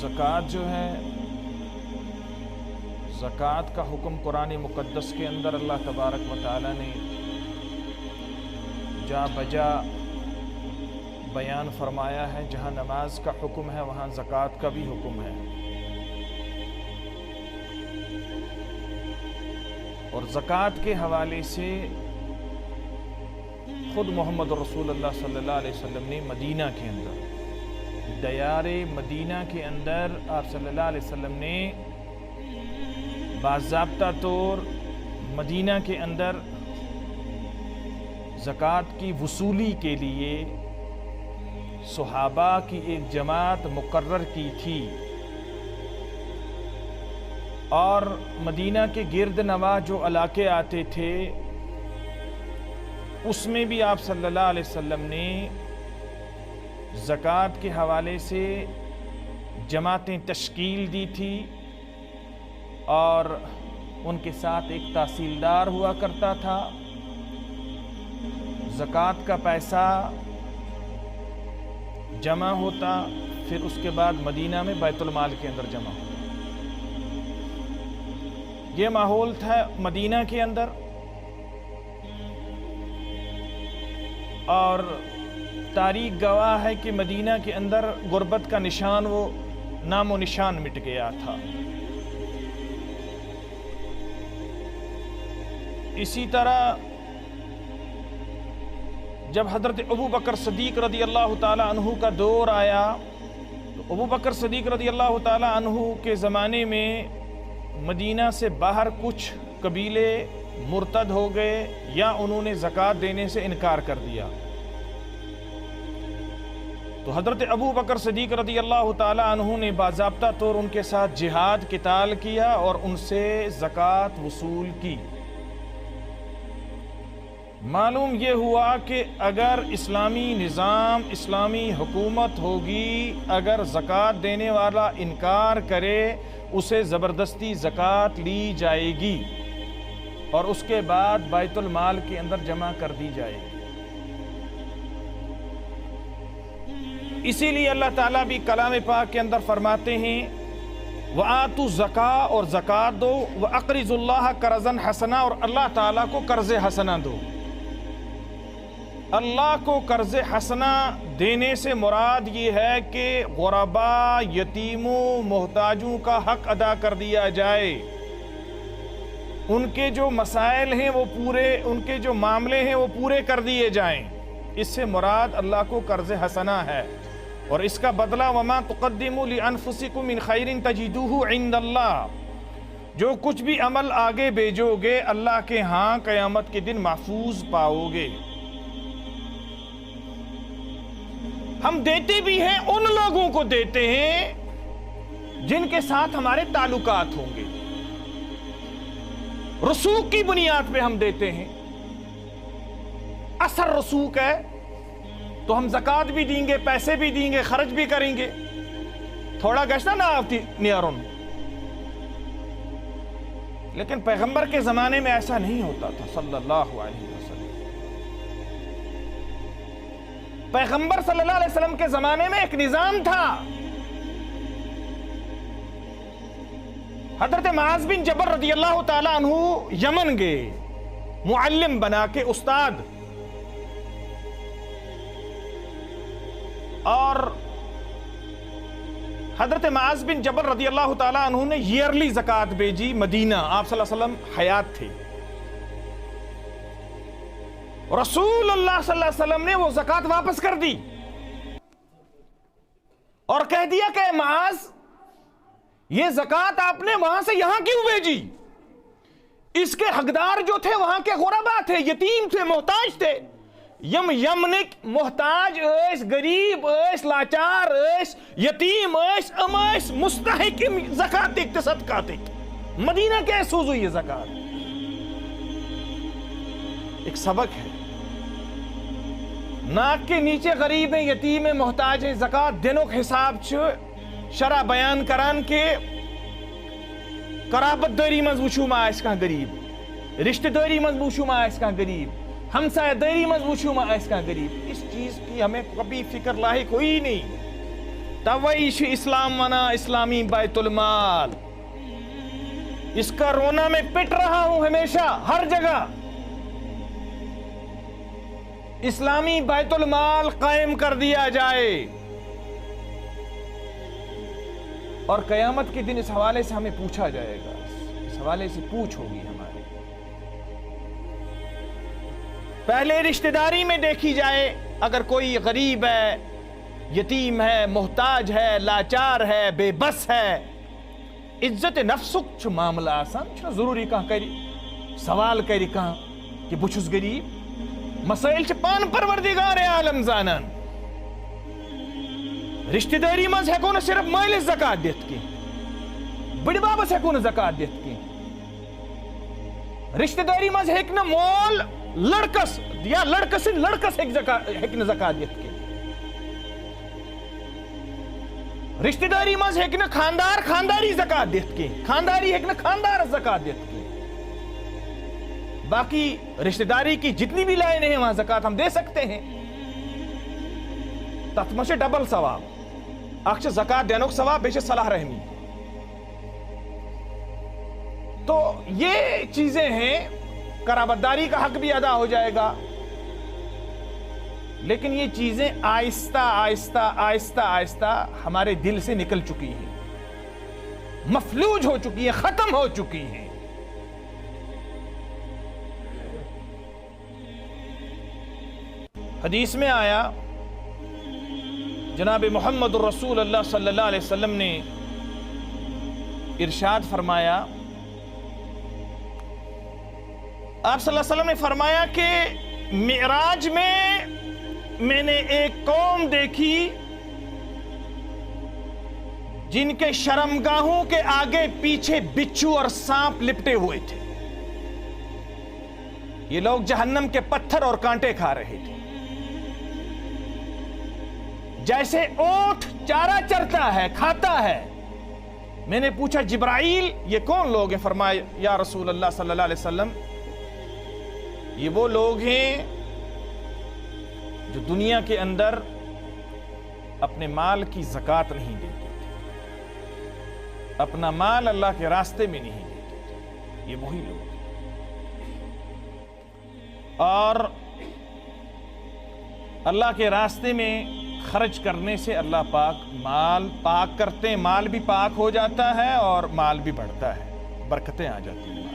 زکوٰۃ جو ہے، زکوٰۃ کا حکم قرآن مقدس کے اندر اللہ تبارک و تعالیٰ نے جا بجا بیان فرمایا ہے۔ جہاں نماز کا حکم ہے وہاں زکوٰۃ کا بھی حکم ہے، اور زکوٰۃ کے حوالے سے خود محمد رسول اللہ صلی اللہ علیہ وسلم نے مدینہ کے اندر، دیار مدینہ کے اندر آپ صلی اللہ علیہ وسلم نے باضابطہ طور مدینہ کے اندر زکوٰۃ کی وصولی کے لیے صحابہ کی ایک جماعت مقرر کی تھی، اور مدینہ کے گرد نواح جو علاقے آتے تھے اس میں بھی آپ صلی اللہ علیہ وسلم نے زکوٰۃ کے حوالے سے جماعتیں تشکیل دی تھی، اور ان کے ساتھ ایک تحصیلدار ہوا کرتا تھا۔ زکوٰۃ کا پیسہ جمع ہوتا، پھر اس کے بعد مدینہ میں بیت المال کے اندر جمع ہوتا۔ یہ ماحول تھا مدینہ کے اندر، اور تاریخ گواہ ہے کہ مدینہ کے اندر غربت کا نشان، وہ نام و نشان مٹ گیا تھا۔ اسی طرح جب حضرت ابو بکر صدیق رضی اللہ تعالی عنہ کا دور آیا، تو ابو بکر صدیق رضی اللہ تعالی عنہ کے زمانے میں مدینہ سے باہر کچھ قبیلے مرتد ہو گئے، یا انہوں نے زکوٰۃ دینے سے انکار کر دیا۔ تو حضرت ابو بکر صدیق رضی اللہ تعالی عنہ نے باضابطہ طور ان کے ساتھ جہاد قتال کیا اور ان سے زکوٰۃ وصول کی۔ معلوم یہ ہوا کہ اگر اسلامی نظام، اسلامی حکومت ہوگی، اگر زکوٰۃ دینے والا انکار کرے اسے زبردستی زکوٰۃ لی جائے گی اور اس کے بعد بیت المال کے اندر جمع کر دی جائے گی۔ اسی لیے اللہ تعالیٰ بھی کلام پاک کے اندر فرماتے ہیں وَآتُوا الزَّکَاۃَ، اور زکوٰۃ دو، وَأَقْرِضُوا اللَّهَ قَرْضًا حَسَنًا، اور اللہ تعالیٰ کو قرض حسنہ دو۔ اللہ کو قرض حسنہ دینے سے مراد یہ ہے کہ غرباء، یتیموں، محتاجوں کا حق ادا کر دیا جائے، ان کے جو مسائل ہیں وہ پورے، ان کے جو معاملے ہیں وہ پورے کر دیے جائیں۔ اس سے مراد اللہ کو قرض حسنہ ہے، اور اس کا بدلہ وَمَا تُقَدِّمُوا لِأَنفُسِكُم مِّن خَيْرٍ تَجِدُوهُ عِندَ اللَّهِ، جو کچھ بھی عمل آگے بھیجو گے اللہ کے ہاں قیامت کے دن محفوظ پاؤ گے۔ ہم دیتے بھی ہیں، ان لوگوں کو دیتے ہیں جن کے ساتھ ہمارے تعلقات ہوں گے، رسوخ کی بنیاد پہ ہم دیتے ہیں۔ اثر رسوخ ہے تو ہم زکوٰۃ بھی دیں گے، پیسے بھی دیں گے، خرچ بھی کریں گے، تھوڑا گشتہ نہ آتی نیارون۔ لیکن پیغمبر کے زمانے میں ایسا نہیں ہوتا تھا صلی اللہ علیہ وسلم۔ پیغمبر صلی اللہ علیہ وسلم کے زمانے میں ایک نظام تھا۔ حضرت معاذ بن جبل رضی اللہ تعالی عنہ یمن گئے، معلم بنا کے، استاد، اور حضرت معاذ بن جبل رضی اللہ تعالی عنہ نے ایئرلی زکوٰۃ بھیجی مدینہ۔ آپ صلی اللہ علیہ وسلم حیات تھے، رسول اللہ صلی اللہ علیہ وسلم نے وہ زکوٰۃ واپس کر دی اور کہہ دیا کہ معاذ، یہ زکوٰۃ آپ نے وہاں سے یہاں کیوں بھیجی؟ اس کے حقدار جو تھے وہاں کے غربا تھے، یتیم تھے، محتاج تھے۔ یمنک محتاج ایس، غریب ایس، لاچار ایس، یتیم ایس، ام ایس مستحق زکوٰۃ ایک صدقات ایک مدینہ کے سوزو یہ زکوٰۃ ایک سبق ہے۔ ناک کے نیچے غریب ہیں، یتیم ہیں، محتاج ہیں، زکوٰۃ دنوں کے حساب شرع بیان کران کے قرابت داری مز وچھو ما آس کان غریب، رشتہ داری مز وچھو ما آس کان غریب، ہمسایہ داری مز وچھو ما آس کان غریب۔ اس چیز کی ہمیں کبھی فکر لاحق ہوئی نہیں۔ تویش اسلام منا اسلامی بیت المال. اس کا رونا میں پٹ رہا ہوں ہمیشہ ہر جگہ. اسلامی بیت المال قائم کر دیا جائے. اور قیامت کے دن اس حوالے سے ہمیں پوچھا جائے گا, اس حوالے سے پوچھ ہوگی ہماری. پہلے رشتہ داری میں دیکھی جائے, اگر کوئی غریب ہے, یتیم ہے, محتاج ہے, لاچار ہے, بے بس ہے, عزت نفسک چھ معاملہ آسان چھنا ضروری کہاں کری سوال کری کہاں کہ بچھس غریب. مسائل چھ پان پروردگار عالم زانان. رشتہ داری مز ہیکو نہ صرف مالس زکات دیت کی, بڑی بابس ہیکو نہ زکات دیت کی. رشتہ داری مز ہیک نہ مول لڑکس یا لڑکس لڑکس ہیک نہ زکات دیت کی. رشتہ داری مز ہیک نہ خاندار خانداری زکات دیت کی, خانداری ہیک نہ خاندار زکات دیت کی. باقی رشتہ داری کی جتنی بھی لائنیں ہیں وہاں زکات ہم دے سکتے ہیں. تتھ مچ ڈبل ثواب, اکھ زکات دینک ثواب بیچ صلاح رحمی. تو یہ چیزیں ہیں, قرابت داری کا حق بھی ادا ہو جائے گا. لیکن یہ چیزیں آہستہ آہستہ آہستہ آہستہ ہمارے دل سے نکل چکی ہیں, مفلوج ہو چکی ہیں, ختم ہو چکی ہیں. حدیث میں آیا, جناب محمد الرسول اللہ صلی اللہ علیہ وسلم نے ارشاد فرمایا, آپ صلی اللہ علیہ وسلم نے فرمایا کہ معراج میں نے ایک قوم دیکھی جن کے شرمگاہوں کے آگے پیچھے بچھو اور سانپ لپٹے ہوئے تھے. یہ لوگ جہنم کے پتھر اور کانٹے کھا رہے تھے, جیسے اونٹ چارہ چرتا ہے, کھاتا ہے. میں نے پوچھا جبرائیل یہ کون لوگ ہیں؟ فرمایا یا رسول اللہ صلی اللہ علیہ وسلم یہ وہ لوگ ہیں جو دنیا کے اندر اپنے مال کی زکات نہیں دیتے تھے, اپنا مال اللہ کے راستے میں نہیں دیتے تھے. یہ وہی لوگ ہیں. اور اللہ کے راستے میں خرچ کرنے سے اللہ پاک مال پاک کرتے ہیں, مال بھی پاک ہو جاتا ہے اور مال بھی بڑھتا ہے, برکتیں آ جاتی ہیں مال.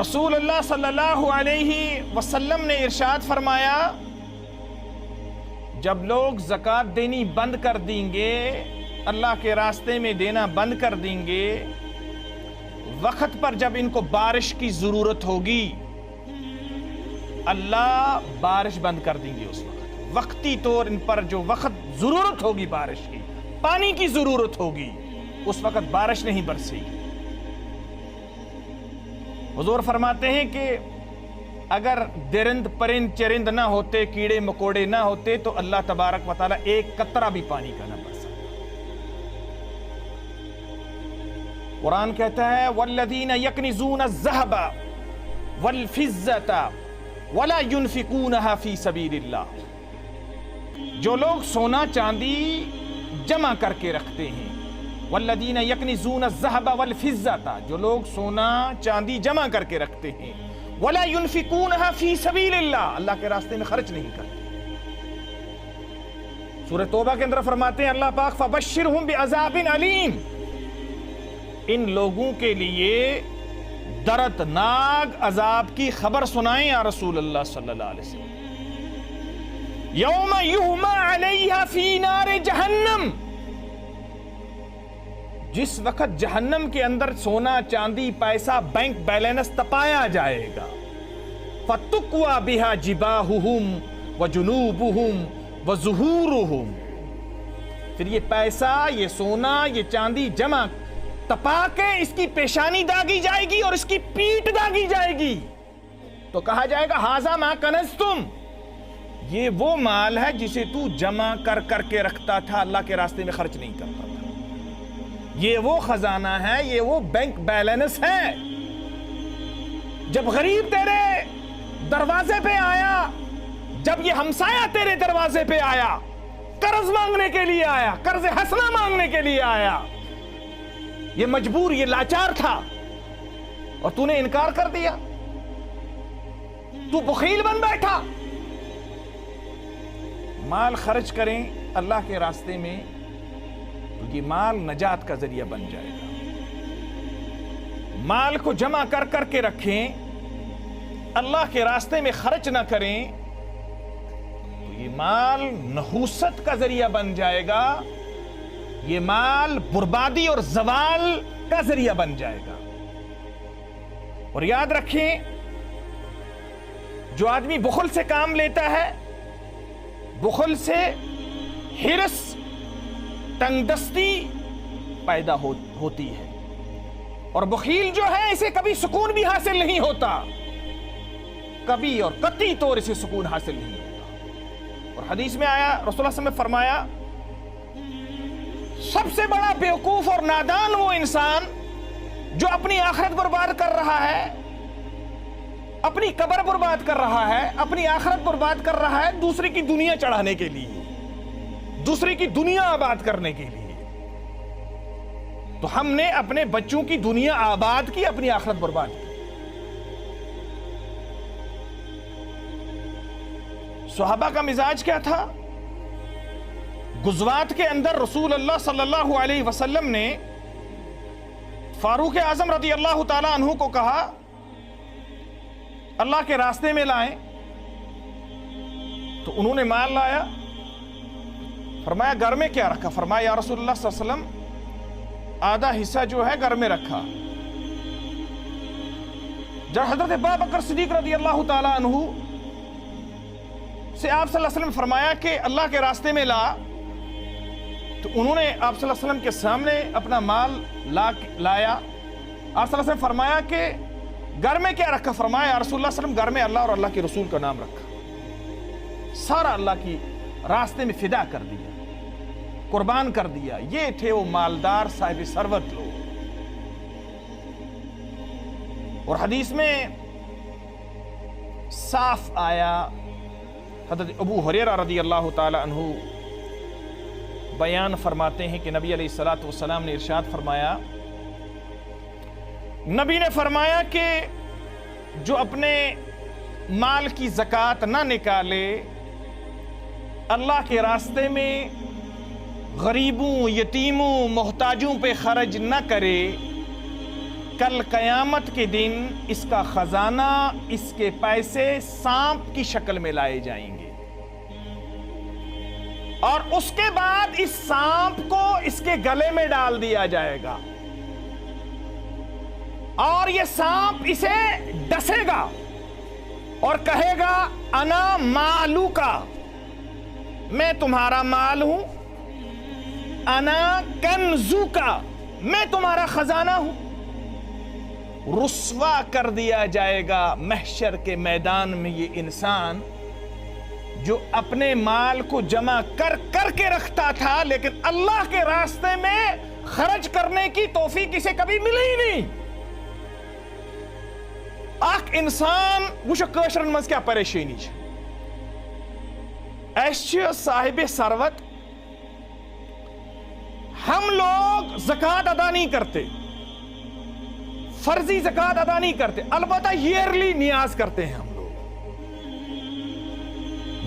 رسول اللہ صلی اللہ علیہ وسلم نے ارشاد فرمایا جب لوگ زکات دینی بند کر دیں گے, اللہ کے راستے میں دینا بند کر دیں گے, وقت پر جب ان کو بارش کی ضرورت ہوگی اللہ بارش بند کر دیں گے. اس وقتی طور ان پر جو وقت ضرورت ہوگی بارش کی, پانی کی ضرورت ہوگی, اس وقت بارش نہیں برسے گی. حضور فرماتے ہیں کہ اگر درند پرند چرند نہ ہوتے, کیڑے مکوڑے نہ ہوتے تو اللہ تبارک و تعالیٰ ایک قطرہ بھی پانی کا نہ برسا. قرآن کہتا ہے وَالَّذِينَ يَكْنِزُونَ الذَّهَبَ وَالْفِضَّةَ وَلَا يُنْفِقُونَهَا فِي سَبِيلِ اللَّهِ, جو لوگ سونا چاندی جمع کر کے رکھتے ہیں. والذین یکنزون الذهب والفضة, جو لوگ سونا چاندی جمع کر کے رکھتے ہیں. ولا ينفقونها في سبيل الله, اللہ کے راستے میں خرچ نہیں کرتے. سورہ توبہ کے اندر فرماتے ہیں اللہ پاک فبشرهم بعذاب علیم, ان لوگوں کے لیے دردناک عذاب کی خبر سنائیں یا رسول اللہ صلی اللہ علیہ وسلم. یوم یہما علیہا فی نار جہنم, جس وقت جہنم کے اندر سونا چاندی پیسہ بینک بیلنس تپایا جائے گا. فَتُقْوَى بِهَا جِبَاهُهُمْ وَجُنُوبُهُمْ وَظُهُورُهُمْ, پھر یہ پیسہ, یہ سونا, یہ چاندی جمع تپا کے اس کی پیشانی داغی جائے گی اور اس کی پیٹ داغی جائے گی. تو کہا جائے گا ہذا ما کنزتم, یہ وہ مال ہے جسے تو جمع کر کر کے رکھتا تھا, اللہ کے راستے میں خرچ نہیں کرتا تھا. یہ وہ خزانہ ہے, یہ وہ بینک بیلنس ہے. جب غریب تیرے دروازے پہ آیا, جب یہ ہمسایہ تیرے دروازے پہ آیا, قرض مانگنے کے لیے آیا، قرض حسنہ مانگنے کے لیے آیا، یہ مجبور، یہ لاچار تھا، اور تو نے انکار کر دیا، تو بخیل بن بیٹھا۔ مال خرچ کریں اللہ کے راستے میں، کیونکہ مال نجات کا ذریعہ بن جائے گا۔ مال کو جمع کر کر کے رکھیں، اللہ کے راستے میں خرچ نہ کریں تو یہ مال نحوست کا ذریعہ بن جائے گا، یہ مال بربادی اور زوال کا ذریعہ بن جائے گا۔ اور یاد رکھیں، جو آدمی بخل سے کام لیتا ہے، بخل سے حرص، تنگ دستی پیدا ہوتی ہے، اور بخیل جو ہے اسے کبھی سکون بھی حاصل نہیں ہوتا، کبھی اور قطعی طور اسے سکون حاصل نہیں ہوتا۔ اور حدیث میں آیا، رسول اللہ صلی اللہ علیہ وسلم نے فرمایا، سب سے بڑا بیوقوف اور نادان وہ انسان جو اپنی آخرت برباد کر رہا ہے، اپنی قبر برباد کر رہا ہے، اپنی آخرت برباد کر رہا ہے دوسرے کی دنیا چڑھانے کے لیے، دوسرے کی دنیا آباد کرنے کے لیے۔ تو ہم نے اپنے بچوں کی دنیا آباد کی، اپنی آخرت برباد کی۔ صحابہ کا مزاج کیا تھا؟ غزوات کے اندر رسول اللہ صلی اللہ علیہ وسلم نے فاروق اعظم رضی اللہ تعالی عنہ کو کہا اللہ کے راستے میں لائیں، تو انہوں نے مال لایا، فرمایا گھر میں کیا رکھا؟ فرمایا یا رسول اللہ صلی اللہ علیہ وسلم آدھا حصہ جو ہے گھر میں رکھا۔ جب حضرت ابوبکر صدیق رضی اللہ تعالی عنہ سے آپ صلی اللہ علیہ وسلم فرمایا کہ اللہ کے راستے میں لا، تو انہوں نے آپ صلی اللہ علیہ وسلم کے سامنے اپنا مال لایا۔ آپ صلی اللہ علیہ وسلم فرمایا کہ گھر میں کیا رکھا؟ فرمایا یا رسول اللہ صلی اللہ علیہ وسلم گھر میں اللہ اور اللہ کے رسول کا نام رکھا، سارا اللہ کی راستے میں فدا کر دیا، قربان کر دیا۔ یہ تھے وہ مالدار صاحب ثروت لوگ۔ اور حدیث میں صاف آیا، حضرت ابو ہریرہ رضی اللہ تعالی عنہ بیان فرماتے ہیں کہ نبی علیہ الصلوۃ والسلام نے ارشاد فرمایا، نبی نے فرمایا کہ جو اپنے مال کی زکوٰۃ نہ نکالے، اللہ کے راستے میں غریبوں، یتیموں، محتاجوں پہ خرچ نہ کرے، کل قیامت کے دن اس کا خزانہ، اس کے پیسے سانپ کی شکل میں لائے جائیں گے، اور اس کے بعد اس سانپ کو اس کے گلے میں ڈال دیا جائے گا، اور یہ سانپ اسے ڈسے گا اور کہے گا انا مالو کا، میں تمہارا مال ہوں، انا کنزو کا، میں تمہارا خزانہ ہوں۔ رسوا کر دیا جائے گا محشر کے میدان میں یہ انسان جو اپنے مال کو جمع کر کر کے رکھتا تھا، لیکن اللہ کے راستے میں خرچ کرنے کی توفیق اسے کبھی ملی ہی نہیں۔ اک انسان وچھو کاشرن مز کیا پریشانی چھ، ایسے صاحب ثروت، ہم لوگ زکوٰۃ ادا نہیں کرتے، فرضی زکوٰۃ ادا نہیں کرتے، البتہ ایئرلی نیاز کرتے ہیں۔ ہم لوگ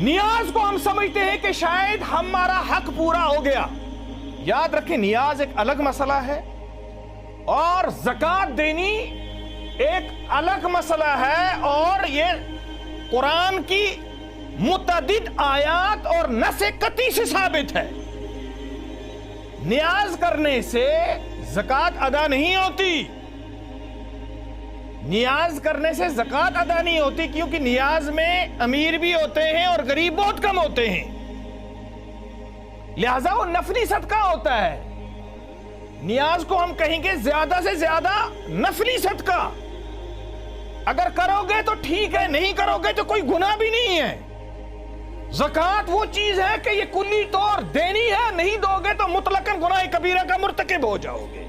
نیاز کو ہم سمجھتے ہیں کہ شاید ہمارا حق پورا ہو گیا۔ یاد رکھیں، نیاز ایک الگ مسئلہ ہے اور زکوٰۃ دینی ایک الگ مسئلہ ہے، اور یہ قرآن کی متعدد آیات اور نص قطعی سے ثابت ہے۔ نیاز کرنے سے زکوٰۃ ادا نہیں ہوتی، نیاز کرنے سے زکوٰۃ ادا نہیں ہوتی، کیونکہ نیاز میں امیر بھی ہوتے ہیں اور غریب بہت کم ہوتے ہیں، لہذا وہ نفلی صدقہ ہوتا ہے۔ نیاز کو ہم کہیں گے زیادہ سے زیادہ نفلی صدقہ، اگر کرو گے تو ٹھیک ہے، نہیں کرو گے تو کوئی گناہ بھی نہیں ہے۔ زکوٰۃ وہ چیز ہے کہ یہ کلی طور دینی ہے، نہیں دو گے تو مطلقاً گناہ کبیرہ کا مرتکب ہو جاؤ گے۔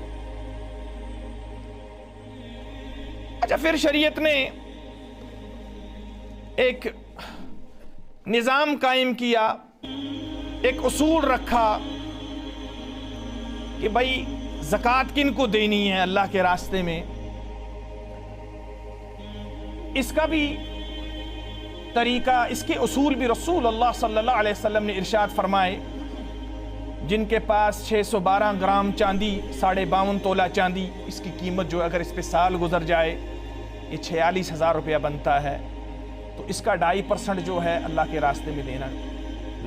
اچھا، پھر شریعت نے ایک نظام قائم کیا ایک اصول رکھا کہ بھائی زکوٰۃ کن کو دینی ہے اللہ کے راستے میں، اس کا بھی طریقہ، اس کے اصول بھی رسول اللہ صلی اللہ علیہ وسلم نے ارشاد فرمائے۔ جن کے پاس 612 گرام چاندی، 52.5 تولہ چاندی، اس کی قیمت جو اگر اس پہ سال گزر جائے یہ 46,000 روپیہ بنتا ہے، تو اس کا 2.5% جو ہے اللہ کے راستے میں دینا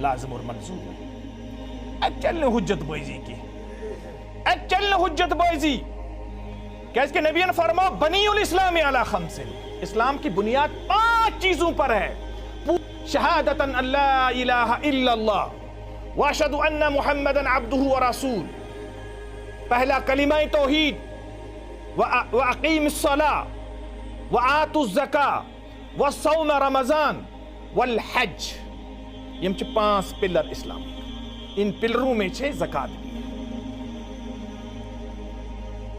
لازم اور منظور ہے۔ چلنے حجت بازی کی، چلنے حجت بازی، کیسے کہ نبی نے فرمایا بنی الاسلام علی خمس، اسلام کی بنیاد 5 چیزوں پر ہے۔ شہادت ان لا الہ الا اللہ واشہد ان محمدا عبدہ ورسول، پہلا کلمہ توحید، واقیم الصلاۃ وآتوا الزکاۃ وصوم رمضان والحج، یم چھ 5 پلر اسلام، ان پلروں میں چھ زکوٰۃ بھی ہے۔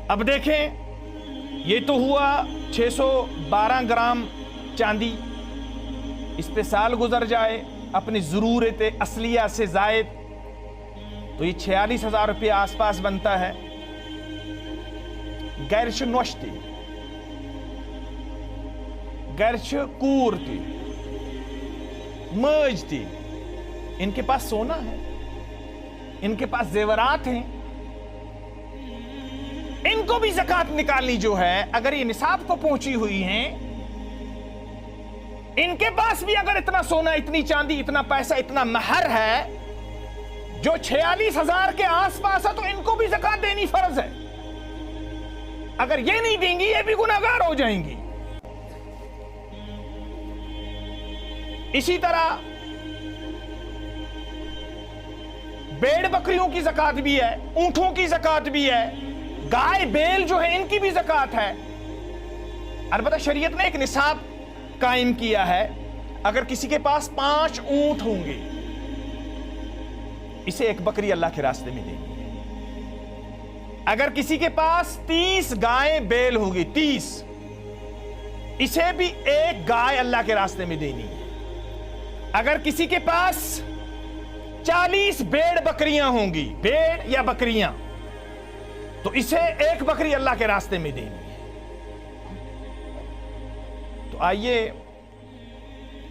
اب دیکھیں یہ تو ہوا 612 گرام چاندی، اس پہ سال گزر جائے اپنی ضرورت اصلیہ سے زائد تو یہ 46,000 روپیہ آس پاس بنتا ہے۔ گرچ نوشتی، گرچ کور تھی، مج تھی، ان کے پاس سونا ہے، ان کے پاس زیورات ہیں، ان کو بھی زکوٰۃ نکالنی جو ہے، اگر یہ نصاب کو پہنچی ہوئی ہیں، ان کے پاس بھی اگر اتنا سونا، اتنی چاندی، اتنا پیسہ، اتنا مہر ہے جو 46,000 کے آس پاس ہے، تو ان کو بھی زکوٰۃ دینی فرض ہے۔ اگر یہ نہیں دیں گی یہ بھی گناہگار ہو جائیں گی۔ اسی طرح بیڑ بکریوں کی زکوٰۃ بھی ہے، اونٹوں کی زکوٰۃ بھی ہے، گائے بیل جو ہے ان کی بھی زکوٰۃ ہے۔ البتہ شریعت نے ایک نصاب قائم کیا ہے، اگر کسی کے پاس 5 اونٹ ہوں گے اسے 1 بکری اللہ کے راستے میں دیں گے۔ اگر کسی کے پاس 30 گائیں بیل ہوگی، 30، اسے بھی 1 گائے اللہ کے راستے میں دینی ہے۔ اگر کسی کے پاس 40 بیڑ بکریاں ہوں گی، بیڑ یا بکریاں، تو اسے 1 بکری اللہ کے راستے میں دینی ہے۔ تو آئیے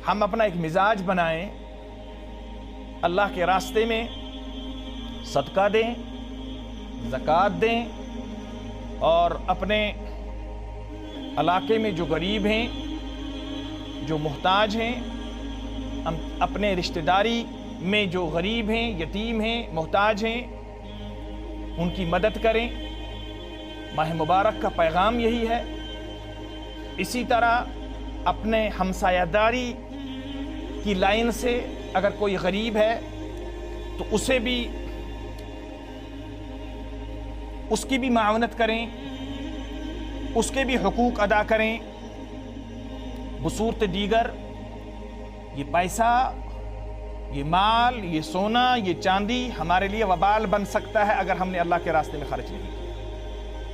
ہم اپنا ایک مزاج بنائیں، اللہ کے راستے میں صدقہ دیں، زکوٰۃ دیں، اور اپنے علاقے میں جو غریب ہیں، جو محتاج ہیں، اپنے رشتہ داری میں جو غریب ہیں، یتیم ہیں، محتاج ہیں، ان کی مدد کریں۔ ماہ مبارک کا پیغام یہی ہے۔ اسی طرح اپنے ہمسایہ داری کی لائن سے اگر کوئی غریب ہے تو اسے بھی، اس کی بھی معاونت کریں، اس کے بھی حقوق ادا کریں۔ بصورت دیگر یہ پیسہ، یہ مال، یہ سونا، یہ چاندی ہمارے لیے وبال بن سکتا ہے اگر ہم نے اللہ کے راستے میں خرچ نہیں کیا۔